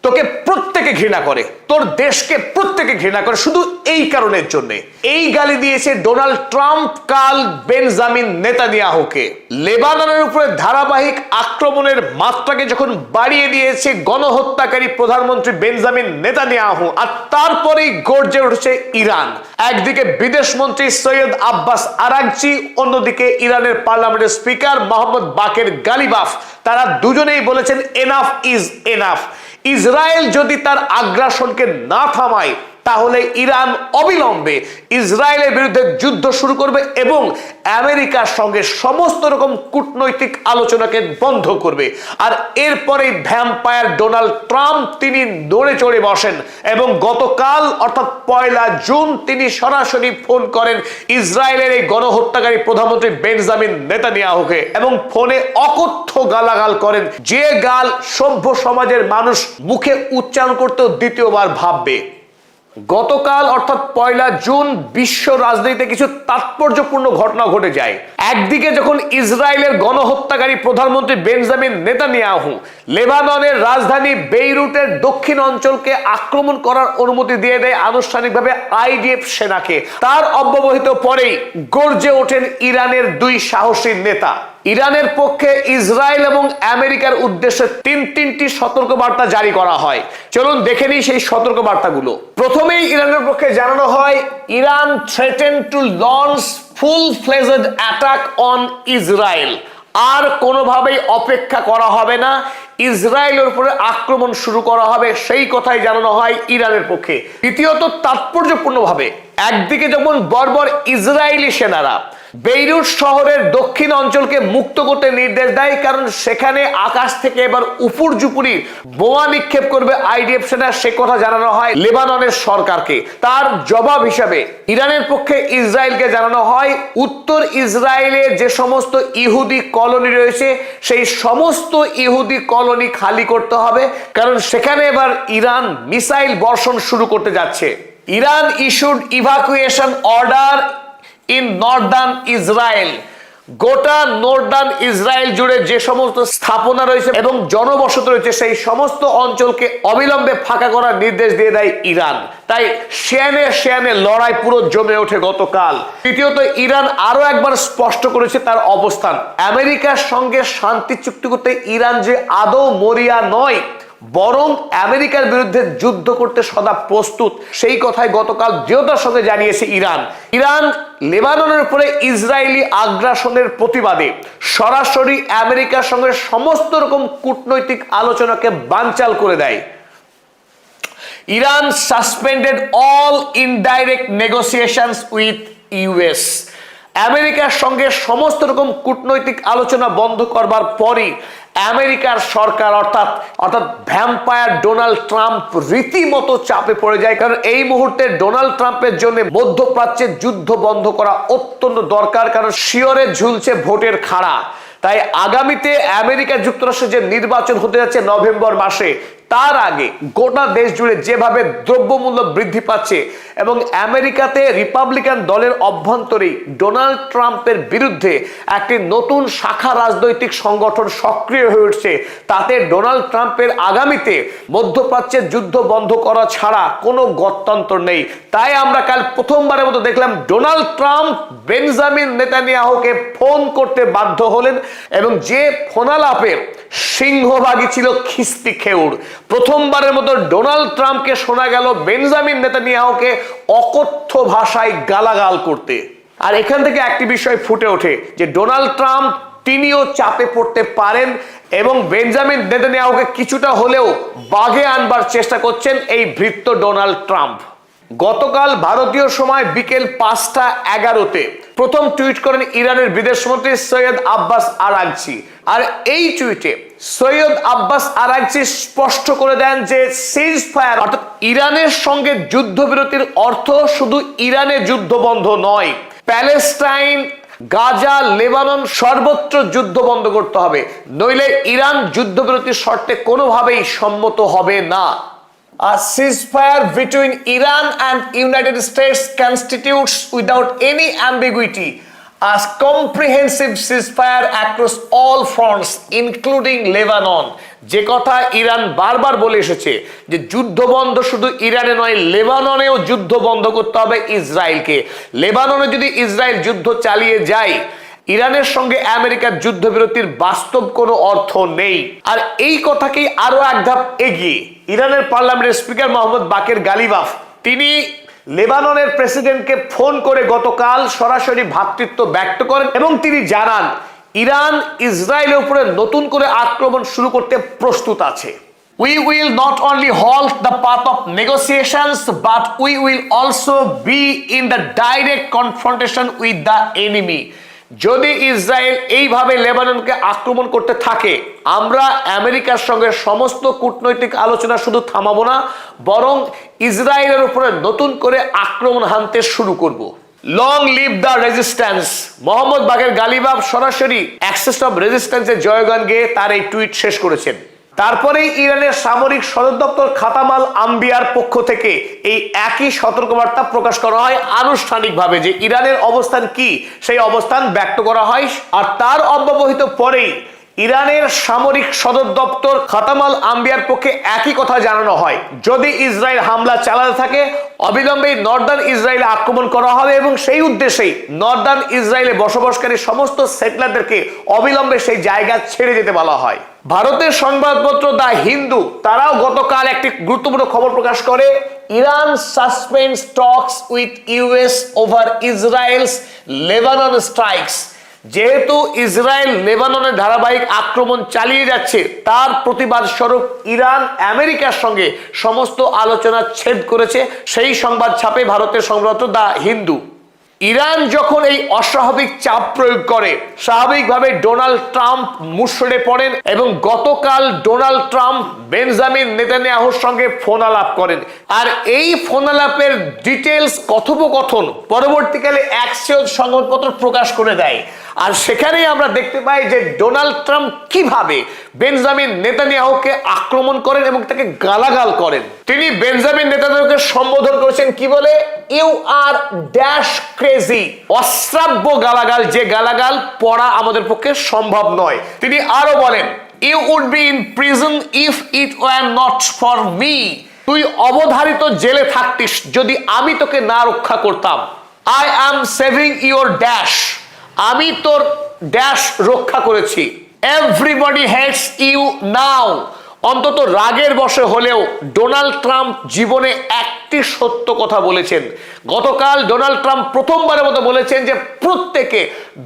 তোকে প্রত্যেকে ঘৃণা করে, তোর দেশকে প্রত্যেকে ঘৃণা করে শুধু এই কারণের জন্য। এই গালি দিয়েছে ডোনাল্ড ট্রাম্প কাল বেঞ্জামিন নেতানিয়াহুকে। লেবাননের উপরে ধারাবাহিক আক্রমণের মাত্রাকে যখন বাড়িয়ে দিয়েছে গণহত্যাকারী প্রধানমন্ত্রী বেঞ্জামিন নেতানিয়াহু, আর তারপরেই গর্জে উঠেছে ইরান। একদিকে বিদেশমন্ত্রী সৈয়দ আব্বাস আরাগচি, অন্যদিকে ইরানের পার্লামেন্টের স্পিকার মোহাম্মদ বাকের গালিবাফ, তারা দুজনেই বলেছেন এনাফ ইজ এনাফ। ইসরায়েল যদি তার আগ্রাসনকে না থামায় তাহলে ইরান অবিলম্বে ইসরায়েলের বিরুদ্ধে যুদ্ধ শুরু করবে এবং আমেরিকার সঙ্গে সমস্ত রকম কূটনৈতিক আলোচনাকে বন্ধ করবে। আর এরপরে ভ্যাম্পায়ার ডোনাল্ড ট্রাম্প তিনি নড়ে চড়ে বসেন এবং গতকাল অর্থাৎ 1 জুন তিনি সরাসরি ফোন করেন ইসরায়েলের এই গণহত্যাকারী প্রধানমন্ত্রী বেঞ্জামিন নেতানিয়াহুকে এবং ফোনে অকথ্য গালাগাল করেন, যে গাল সভ্য সমাজের মানুষ মুখে উচ্চারণ করতেও দ্বিতীয়বার ভাববে। গতকাল অর্থাৎ 1 জুন বিশ্ব রাজনীতিতে কিছু তাৎপর্যপূর্ণ ঘটনা ঘটে যায়। একদিকে যখন ইসরায়েলের গণহত্যাকারী প্রধানমন্ত্রী বেঞ্জামিন নেতানিয়াহু লেবাননের রাজধানী বেইরুটের দক্ষিণ অঞ্চলকে আক্রমণ করার অনুমতি দিয়ে দেয় আনুষ্ঠানিকভাবে আইডিএফ সেনাকে, তার অব্যবহিত পরেই গর্জে ওঠেন ইরানের 2 সাহসী নেতা। ইরানের পক্ষে ইসরায়েল এবং আমেরিকার উদ্দেশ্যে তিনটি সতর্কবার্তা জারি করা হয়। চলুন দেখে নিই সেই সতর্কবার্তাগুলো। প্রথমেই ইরানের পক্ষে জানানো হয়, Iran threaten to launch full fledged attack on Israel. আর কোনোভাবেই অপেক্ষা করা হবে না, ইসরায়েলের উপরে আক্রমণ শুরু করা হবে, সেই কথাই জানানো হয় ইরানের পক্ষে। দ্বিতীয়ত, তাৎপর্যপূর্ণভাবে একদিকে যেমন বর্বর ইসরায়েলি সেনারা বেইরুট শহরের দক্ষিণ অঞ্চলকে মুক্ত করতে নির্দেশ দেয়, কারণ সেখানে আকাশ থেকে এবার উপর্যুপুরি বোমা নিক্ষেপ করবে আইডিএফ সেনা, সে কথা জানানো হয় লেবাননের সরকারকে। তার জবাব হিসাবে ইরানের পক্ষে ইসরায়েলকে জানানো হয় উত্তর ইসরায়েলে যে সমস্ত ইহুদি কলোনি রয়েছে সেই সমস্ত ইহুদি কলোনি খালি করতে হবে, কারণ সেখানে এবার ইরান মিসাইল বর্ষণ শুরু করতে যাচ্ছে। Iran issued evacuation order in Northern Israel. গোটা নর্দার্ন ইসরায়েল জুড়ে যে সমস্ত স্থাপনা রয়েছে এবং জনবসতি রয়েছে সেই সমস্ত অঞ্চলকে অবিলম্বে ফাঁকা করার নির্দেশ দিয়ে দেয় ইরান। তাই সেয়ানে লড়াই পুরো জমে ওঠে গতকাল। তৃতীয়ত, ইরান আরো একবার স্পষ্ট করেছে তার অবস্থান। আমেরিকার সঙ্গে শান্তি চুক্তি করতে ইরান যে আদৌ মরিয়া নয়, বরং আমেরিকার বিরুদ্ধে যুদ্ধ করতে সদা প্রস্তুত, সেই কথাই গতকাল দৃঢ়তার সঙ্গে জানিয়েছে ইরান। ইরান লেবাননের উপরে ইসরায়েলি আগ্রাসনের প্রতিবাদে সরাসরি আমেরিকার সঙ্গে সমস্ত রকম কূটনৈতিক আলোচনাকে বানচাল করে দেয়। Iran suspended all indirect negotiations with US. আমেরিকার সঙ্গে সমস্ত রকম কূটনৈতিক আলোচনা বন্ধ করবার পরই আমেরিকার সরকার অর্থাৎ ভ্যাম্পায়ার ডোনাল্ড ট্রাম্প রীতিমতো চাপে পড়ে যায়, কারণ এই মুহূর্তে ডোনাল্ড ট্রাম্পের জন্য মধ্যপ্রাচ্যে যুদ্ধ বন্ধ করা অত্যন্ত দরকার, কারণ শিয়রে ঝুলছে ভোটের খাড়া। তাই আগামীতে আমেরিকা যুক্তরাষ্ট্রে যে নির্বাচন হতে যাচ্ছে নভেম্বর মাসে, তার আগে গোটা দেশ জুড়ে যেভাবে দ্রব্যমূল্য বৃদ্ধি পাচ্ছে এবং আমেরিকাতে রিপাবলিকান দলের অভ্যন্তরেই ডোনাল্ড ট্রাম্পের বিরুদ্ধে একটি নতুন শাখা রাজনৈতিক সংগঠন সক্রিয় হয়ে উঠছে, তাতে ডোনাল্ড ট্রাম্পের আগামীতে মধ্যপ্রাচ্যের যুদ্ধ বন্ধ করা ছাড়া কোনো গত্যন্তর নেই। তাই আমরা কাল প্রথমবারের মতো দেখলাম ডোনাল্ড ট্রাম্প বেঞ্জামিন নেতানিয়াহুকে ফোন করতে বাধ্য হলেন এবং যে ফোনালাপের সিংহভাগই ছিল খিস্তি খেউড়। প্রথমবারের মতো ডোনাল্ড ট্রাম্পকে শোনা গেল বেঞ্জামিন নেতানিয়াহুকে অকথ্য ভাষায় গালাগাল করতে। আর এখান থেকে একটি বিষয় ফুটে ওঠে যে ডোনাল্ড ট্রাম্প তিনিও চাপে পড়তে পারেন এবং বেঞ্জামিন নেতানিয়াহুকে কিছুটা হলেও বাগে আনবার চেষ্টা করছেন এই ভৃত্য ডোনাল্ড ট্রাম্প। গতকাল ভারতীয় সময় বিকেল 5:11 প্রথম টুইট করেন ইরানের বিদেশমন্ত্রী সৈয়দ আব্বাস আরাগচি। আর এই টুইটে সৈয়দ আব্বাস আরাগচি স্পষ্ট করে দেন যে সিজ ফায়ার অর্থাৎ ইরানের সঙ্গে যুদ্ধবিরতির অর্থ শুধু ইরানে যুদ্ধ বন্ধ নয়, প্যালেস্টাইন, গাজা, লেবানন সর্বত্র যুদ্ধ বন্ধ করতে হবে, নইলে ইরান যুদ্ধবিরতির শর্তে কোনোভাবেই সম্মত হবে না। A ceasefire between Iran and United States constitutes without any ambiguity a comprehensive ceasefire across all fronts including Lebanon। যে কথা ইরান বারবার বলে এসেছে যে যুদ্ধ বন্ধ শুধু ইরানে নয়, লেবাননেও যুদ্ধ বন্ধ করতে হবে ইসরায়েলকে। লেবাননে যদি ইসরায়েল যুদ্ধ চালিয়ে যায়, ইরানের সঙ্গে আমেরিকার যুদ্ধবিরতির বাস্তব কোনো অর্থ নেই। আর এই কথাকেই আরো এক ধাপ এগিয়ে ইরানের পার্লামেন্টের স্পিকার মোহাম্মদ বাকের গালিবাফ তিনি লেবাননের প্রেসিডেন্টকে ফোন করে গতকাল সরাসরি ভ্রাতৃত্ব ব্যক্ত করেন এবং তিনি জানান ইরান ইসরায়েলের উপরে নতুন করে আক্রমণ শুরু করতে প্রস্তুত আছে। We will not only halt the path of negotiations, but we will also be in the direct confrontation with the enemy। যদি ইসরায়েল এইভাবে লেবাননকে আক্রমণ করতে থাকে, আমরা আমেরিকার সঙ্গে সমস্ত কূটনৈতিক আলোচনা শুধু থামাবো না, বরং ইসরায়েলের উপরে নতুন করে আক্রমণ হানতে শুরু করব। Long live the resistance. Mohammad Baqer Ghalibaf সরাসরি অ্যাক্সেস অফ রেজিস্ট্যান্সের জয়গান গেয়ে তার এই টুইট শেষ করেছেন। তারপরেই ইরানের সামরিক সদর দপ্তর খাতামাল আম্বিয়ার পক্ষ থেকে এই একই সতর্কবার্তা প্রকাশ করা হয় আনুষ্ঠানিকভাবে, যে ইরানের অবস্থান কি সেই অবস্থান ব্যক্ত করা হয়। আর তার অব্যবহিত পরেই ইরানের সামরিক সদর দপ্তর খাতামাল আম্বিয়ার পক্ষে একই কথা জানানো হয়, যদি ইসরায়েল হামলা চালাতে থাকে অবিলম্বে নর্দার্ন ইসরায়েলে আক্রমণ করা হবে এবং সেই উদ্দেশ্যেই নর্দার্ন ইসরায়েলে বসবাসকারী সমস্ত সেটলারদেরকে অবিলম্বে সেই জায়গা ছেড়ে যেতে বলা হয়। ভারতের সংবাদপত্র দ্য হিন্দু তারাও গতকাল একটি গুরুত্বপূর্ণ খবর প্রকাশ করে, Iran suspends talks with US over Israel's Lebanon strikes. যেহেতু ইসরায়েল লেবাননের ধারাবাহিক আক্রমণ চালিয়ে যাচ্ছে, তার প্রতিবাদ স্বরূপ ইরান আমেরিকার সঙ্গে সমস্ত আলোচনা ছেদ করেছে, সেই সংবাদ ছাপে ভারতের সংবাদপত্র দ্য হিন্দু। ইরান যখন এই অস্বাভাবিক চাপ প্রয়োগ করে, স্বাভাবিকভাবে ডোনাল্ড ট্রাম্প মুষড়ে পড়েন এবং গতকাল ডোনাল্ড ট্রাম্প বেঞ্জামিন নেতানিয়াহুর সঙ্গে ফোন আলাপ করেন। আর এই ফোন আলাপের ডিটেলস কথোপকথন পরবর্তীকালে অ্যাক্সিওস সংবাদপত্র প্রকাশ করে দেয়। আর সেখানেই আমরা দেখতে পাই যে ডোনাল্ড ট্রাম্প কিভাবে বেঞ্জামিন নেতানিয়াহুকে আক্রমণ করেন এবং তাকে গালাগাল করেন। তিনি বেঞ্জামিন নেতানিয়াহুকে সম্বোধন করেছেন কি বলে, ইউ আর ড্যাশ ক্রেজি। অশ্রাব্য গালাগাল, যে গালাগাল পড়া আমাদের পক্ষে সম্ভব নয়। তিনি আরো বলেন, you would be in prison if it were not for me. তুই অবধারিত জেলে থাকতিস যদি আমি তোকে না রক্ষা করতাম। I am saving your dash. আমি তোর ড্যাশ রক্ষা করেছি। এভরিবডি হেটস ইউ নাও। অন্তত রাগের বশে হলেও ডোনাল্ড ট্রাম্প জীবনে একটি সত্য কথা বলেছেন। গতকাল ডোনাল্ড ট্রাম্প প্রথমবারের মতো বলেছেন যে প্রত্যেকে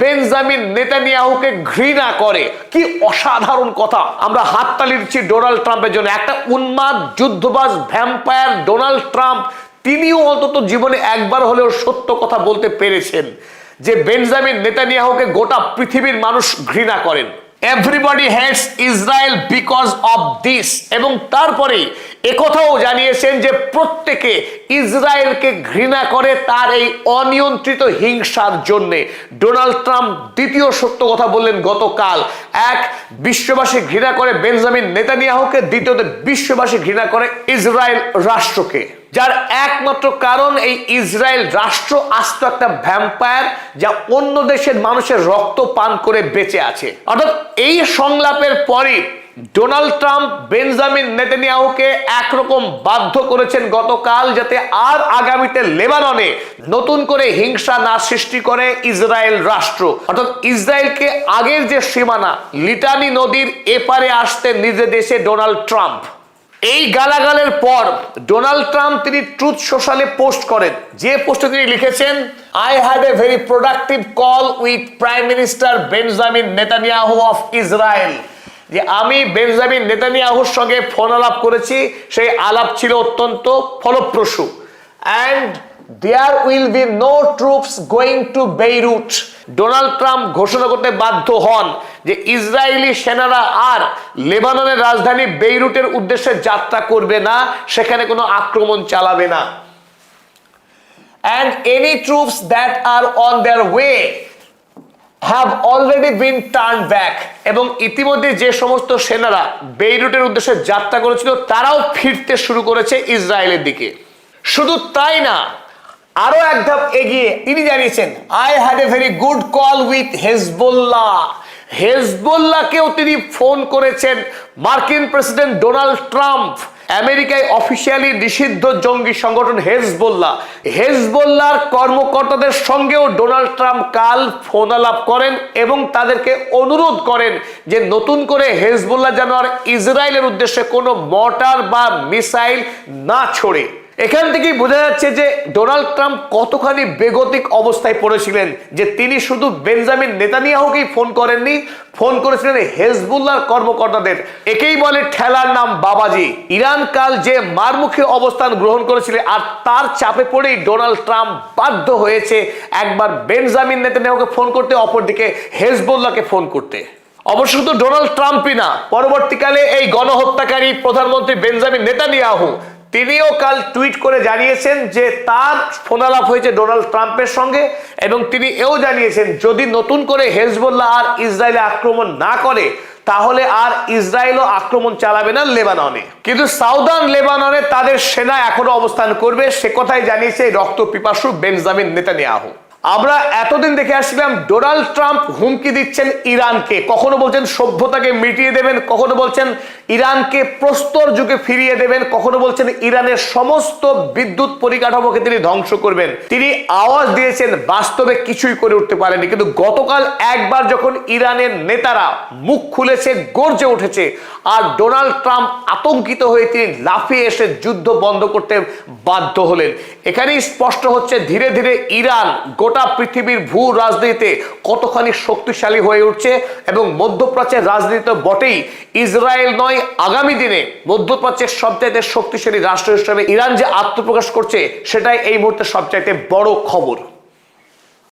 বেঞ্জামিন নেতানিয়াহুকে ঘৃণা করে। কি অসাধারণ কথা! আমরা হাততালি দিচ্ছি ডোনাল্ড ট্রাম্পের জন্য। একটা উন্মাদ যুদ্ধবাজ ভ্যাম্পায়ার ডোনাল্ড ট্রাম্প, তিনিও অন্তত জীবনে একবার হলেও সত্য কথা বলতে পেরেছেন যে বেঞ্জামিন নেতানিয়াহুকে গোটা পৃথিবীর মানুষ ঘৃণা করেন। Everybody hates Israel because of this. এবং তারপরে একথাও জানিয়েছেন যে প্রত্যেকে ইসরায়েলকে ঘৃণা করে তার এই অনিয়ন্ত্রিত হিংসার জন্য। ডোনাল্ড ট্রাম্প দ্বিতীয় সত্য কথা বললেন গতকাল। এক, বিশ্ববাসী ঘৃণা করে বেঞ্জামিন নেতানিয়াহুকে, দ্বিতীয়ত বিশ্ববাসী ঘৃণা করে ইসরায়েল রাষ্ট্রকে, যার একমাত্র কারণ এই ইসরায়েল রাষ্ট্র আস্ত একটা ভ্যাম্পায়ার যা অন্য দেশের মানুষের রক্ত পান করে বেঁচে আছে। অর্থাৎ এই সংলাপের পরে ডোনাল্ড ট্রাম্প বেঞ্জামিন নেতানিয়াহুকে একরকম বাধ্য করেছেন গতকাল যাতে আর আগামীতে লেবাননে নতুন করে হিংসা না সৃষ্টি করে ইসরায়েল রাষ্ট্র। অর্থাৎ ইসরায়েলকে আগের যে সীমানা লিটানি নদীর এপারে আসতে নিজে দেশে ডোনাল্ড ট্রাম্প। এই গালাগালের পর ডোনাল্ড ট্রাম্প তিনি ট্রুথ সোশ্যালে পোস্ট করেন, যে পোস্টে তিনি লিখেছেন, I had a very productive call with prime minister Benjamin Netanyahu of Israel. যে আমি বেঞ্জামিন নেতানিয়াহুর সঙ্গে ফোন আলাপ করেছি, সেই আলাপ ছিল অত্যন্ত ফলপ্রসূ। And there will be no troops going to Beirut. Donald Trump ঘোষণা করতে বাধ্য হন যে ইসরায়েলি সেনারা আর লেবাননের রাজধানী বেইরুটের উদ্দেশ্যে যাত্রা করবে না, সেখানে কোনো আক্রমণ চালাবে না। And any troops that are on their way have already been turned back। এবং ইতিমধ্যে যে সমস্ত সেনারা বেইরুটের উদ্দেশ্যে যাত্রা করেছিল তারাও ফিরতে শুরু করেছে ইসরায়েলের দিকে। শুধু তাই না, আরো এক ধাপ এগিয়ে তিনি জানিয়েছেন, I had a very good call with Hezbollah. হেজবুল্লাহকেও তিনি ফোন করেছেন মার্কিন প্রেসিডেন্ট ডোনাল্ড ট্রাম্প। আমেরিকায় অফিসিয়ালি নিষিদ্ধ জঙ্গি সংগঠন হেজবুল্লাহ, হেজবুল্লাহর কর্মকর্তাদের সঙ্গেও ডোনাল্ড ট্রাম্প কাল ফোন আলাপ করেন এবং তাদেরকে অনুরোধ করেন যে নতুন করে হেজবুল্লাহ যেন আর ইসরায়েলের উদ্দেশ্যে কোনো মর্টার বা মিসাইল না ছোড়ে। এখান থেকেই বোঝা যাচ্ছে যে ডোনাল্ড ট্রাম্প কতখানি বেগতিক অবস্থায় পড়েছিলেন যে তিনি শুধু বেঞ্জামিন নেতানিয়াহুকেই ফোন করেননি, ফোন করেছিলেন হেজবুল্লাহর কর্মকর্তাদের। একেই বলে ঠেলার নাম বাবাজি। ইরান কাল যে মারমুখী অবস্থান গ্রহণ করেছিল আর তার চাপে পড়েই ডোনাল্ড ট্রাম্প বাধ্য হয়েছে একবার বেঞ্জামিন নেতানিয়াহুকে ফোন করতে, অপরদিকে হেজবুল্লাহকে ফোন করতে। অবশ্য শুধু ডোনাল্ড ট্রাম্পই না, পরবর্তীকালে এই গণহত্যাকারী প্রধানমন্ত্রী বেঞ্জামিন নেতানিয়াহু তিনিও কাল টুইট করে জানিয়েছেন যে তার ফোনালাপ হয়েছে ডোনাল্ড ট্রাম্পের সঙ্গে এবং তিনি এও জানিয়েছেন যদি নতুন করে হেজবুল্লাহ আর ইসরায়েলে আক্রমণ না করে তাহলে আর ইসরায়েলও আক্রমণ চালাবে না লেবাননে। কিন্তু সাউদার্ন লেবাননে তাদের সেনা এখনো অবস্থান করবে, সে কথাই জানিয়েছে রক্ত পিপাসু বেঞ্জামিন নেতানিয়াহু। আমরা এতদিন দেখে আসছিলাম ডোনাল্ড ট্রাম্প হুমকি দিচ্ছেন ইরানকে, কখনো বলছেন সভ্যতাকে মিটিয়ে দেবেন, কখনো বলছেন ইরানকে প্রস্তর যুগে ফিরিয়ে দেবেন, কখনো বলছেন ইরানের সমস্ত বিদ্যুৎ পরিকাঠামোকে তিনি ধ্বংস করবেন। তিনি আওয়াজ দিয়েছেন, বাস্তবে কিছুই করে উঠতে পারেনি। কিন্তু গতকাল একবার যখন ইরানের নেতারা মুখ খুলেছে, গর্জে উঠেছে, আর ডোনাল্ড ট্রাম্প আতঙ্কিত হয়ে তিনি লাফিয়ে এসে যুদ্ধ বন্ধ করতে বাধ্য হলেন। এখানেই স্পষ্ট হচ্ছে ধীরে ধীরে ইরান গোটা পৃথিবীর ভূ রাজনীতিতে কতখানি শক্তিশালী হয়ে উঠছে এবং মধ্যপ্রাচ্যের রাজনীতি বটেই, ইসরায়েল নয়, আগামী দিনে মধ্যপ্রাচ্যের সবচাইতে শক্তিশালী রাষ্ট্র হিসেবে ইরান যে আত্মপ্রকাশ করছে সেটাই এই মুহূর্তে সবচাইতে বড় খবর।